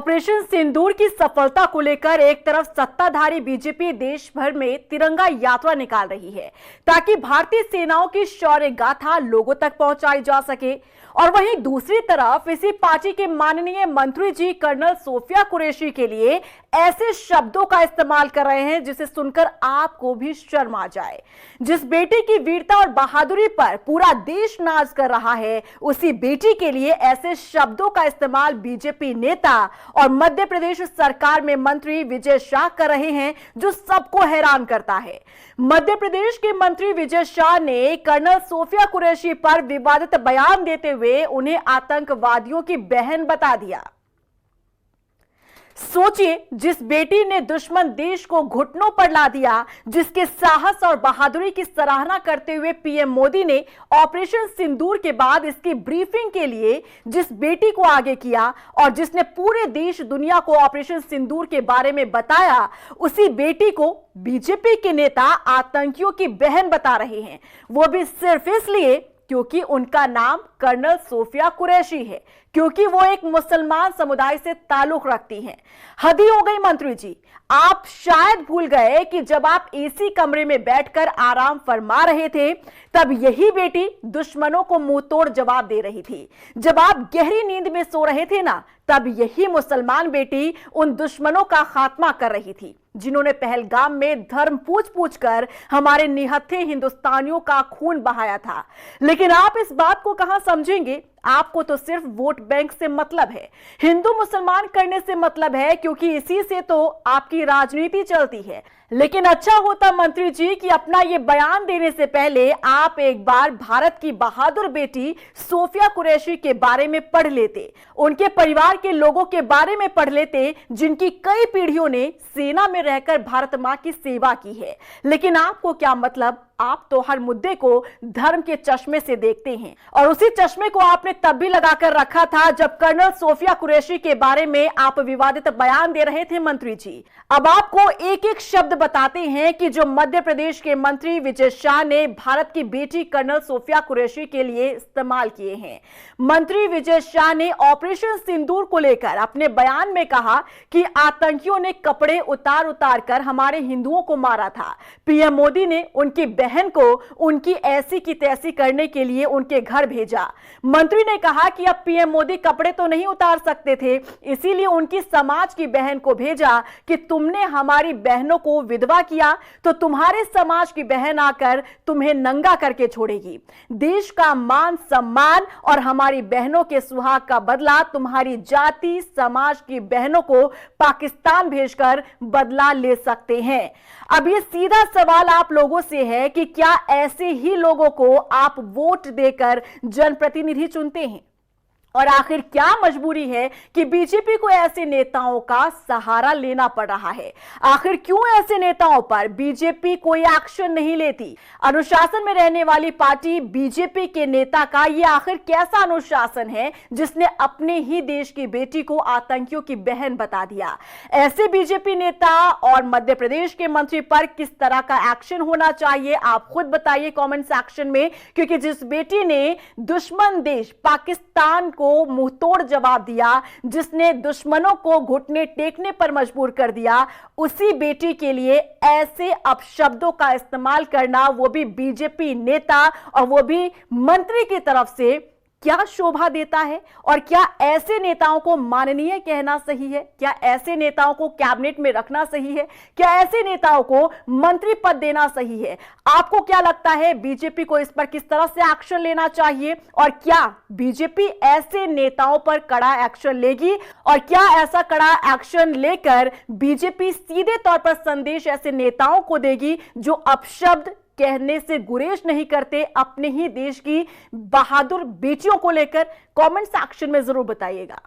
Operation सिंदूर की सफलता को लेकर एक तरफ सत्ताधारी बीजेपी देश भर में तिरंगा यात्रा निकाल रही है ताकि भारतीय सेनाओं की शौर्य गाथा लोगों तक पहुंचाई जा सके, और वहीं दूसरी तरफ इसी पार्टी के माननीय मंत्री जी कर्नल सोफिया कुरैशी के लिए ऐसे शब्दों का इस्तेमाल कर रहे हैं जिसे सुनकर आपको भी शर्म आ जाए। जिस बेटी की वीरता और बहादुरी पर पूरा देश नाज कर रहा है, उसी बेटी के लिए ऐसे शब्दों का इस्तेमाल बीजेपी नेता और मध्य प्रदेश सरकार में मंत्री विजय शाह कर रहे हैं, जो सबको हैरान करता है। मध्य प्रदेश के मंत्री विजय शाह ने कर्नल सोफिया कुरैशी पर विवादित बयान देते हुए उन्हें आतंकवादियों की बहन बता दिया। सोचिए, जिस बेटी ने दुश्मन देश को घुटनों पर ला दिया, जिसके साहस और बहादुरी की सराहना करते हुए पीएम मोदी ने ऑपरेशन सिंदूर के बाद इसकी ब्रीफिंग के लिए जिस बेटी को आगे किया और जिसने पूरे देश दुनिया को ऑपरेशन सिंदूर के बारे में बताया, उसी बेटी को बीजेपी के नेता आतंकियों की बहन बता रहे हैं। वो भी सिर्फ इसलिए क्योंकि उनका नाम कर्नल सोफिया कुरैशी है, क्योंकि वो एक मुसलमान समुदाय से ताल्लुक रखती हैं। हद ही हो गई मंत्री जी, आप शायद भूल गए कि जब आप एसी कमरे में बैठकर आराम फरमा रहे थे, तब यही बेटी दुश्मनों को मुंह तोड़ जवाब दे रही थी। जब आप गहरी नींद में सो रहे थे ना, तब यही मुसलमान बेटी उन दुश्मनों का खात्मा कर रही थी जिन्होंने पहलगाम में धर्म पूछ कर हमारे निहत्थे हिंदुस्तानियों का खून बहाया था। लेकिन आप इस बात को कहां समझेंगे? आपको तो सिर्फ वोट बैंक से मतलब है, हिंदू मुसलमान करने से मतलब है, क्योंकि इसी से तो आपकी राजनीति चलती है। लेकिन अच्छा होता मंत्री जी कि अपना ये बयान देने से पहले आप एक बार भारत की बहादुर बेटी सोफिया कुरैशी के बारे में पढ़ लेते, उनके परिवार के लोगों के बारे में पढ़ लेते, जिनकी कई पीढ़ियों ने सेना में रहकर भारत मां की सेवा की है। लेकिन आपको क्या मतलब? आप तो हर मुद्दे को धर्म के चश्मे से देखते हैं, और उसी चश्मे को आपने तब भी लगाकर रखा था जब कर्नल सोफिया कुरैशी के बारे में आप विवादित बयान दे रहे थे मंत्री जी। अब आपको एक एक शब्द बताते हैं कि जो मध्य प्रदेश के मंत्री विजय शाह ने भारत की बेटी कर्नल सोफिया कुरैशी के लिए इस्तेमाल किए हैं। मंत्री विजय शाह ने ऑपरेशन सिंदूर को लेकर अपने बयान में कहा कि आतंकियों ने कपड़े उतार कर हमारे हिंदुओं को मारा था। पीएम मोदी ने उनकी बहन को उनकी ऐसी की तैसी करने के लिए उनके घर भेजा। मंत्री ने कहा कि अब पीएम मोदी कपड़े तो नहीं उतार सकते थे, इसीलिए उनकी समाज की बहन को भेजा कि तुमने हमारी बहनों को विधवा किया तो तुम्हारे समाज की बहन आकर तुम्हें नंगा करके छोड़ेगी। देश का मान सम्मान और हमारी बहनों के सुहाग का बदला तुम्हारी जाति समाज की बहनों को पाकिस्तान भेजकर बदला ले सकते हैं। अब ये सीधा सवाल आप लोगों से है कि क्या ऐसे ही लोगों को आप वोट देकर जनप्रतिनिधि चुनते हैं? और आखिर क्या मजबूरी है कि बीजेपी को ऐसे नेताओं का सहारा लेना पड़ रहा है? आखिर क्यों ऐसे नेताओं पर बीजेपी कोई एक्शन नहीं लेती? अनुशासन में रहने वाली पार्टी बीजेपी के नेता का ये आखिर कैसा अनुशासन है जिसने अपने ही देश की बेटी को आतंकियों की बहन बता दिया? ऐसे बीजेपी नेता और मध्य प्रदेश के मंत्री पर किस तरह का एक्शन होना चाहिए, आप खुद बताइए कमेंट सेक्शन में। क्योंकि जिस बेटी ने दुश्मन देश पाकिस्तान को मुंह तोड़ जवाब दिया, जिसने दुश्मनों को घुटने टेकने पर मजबूर कर दिया, उसी बेटी के लिए ऐसे अपशब्दों का इस्तेमाल करना, वो भी बीजेपी नेता और वो भी मंत्री की तरफ से, क्या शोभा देता है? और क्या ऐसे नेताओं को माननीय कहना सही है? क्या ऐसे नेताओं को कैबिनेट में रखना सही है? क्या ऐसे नेताओं को मंत्री पद देना सही है? आपको क्या लगता है बीजेपी को इस पर किस तरह से एक्शन लेना चाहिए? और क्या बीजेपी ऐसे नेताओं पर कड़ा एक्शन लेगी? और क्या ऐसा कड़ा एक्शन लेकर बीजेपी सीधे तौर पर संदेश ऐसे नेताओं को देगी जो अपशब्द कहने से गुरेज नहीं करते अपने ही देश की बहादुर बेटियों को लेकर? कमेंट सेक्शन में जरूर बताइएगा।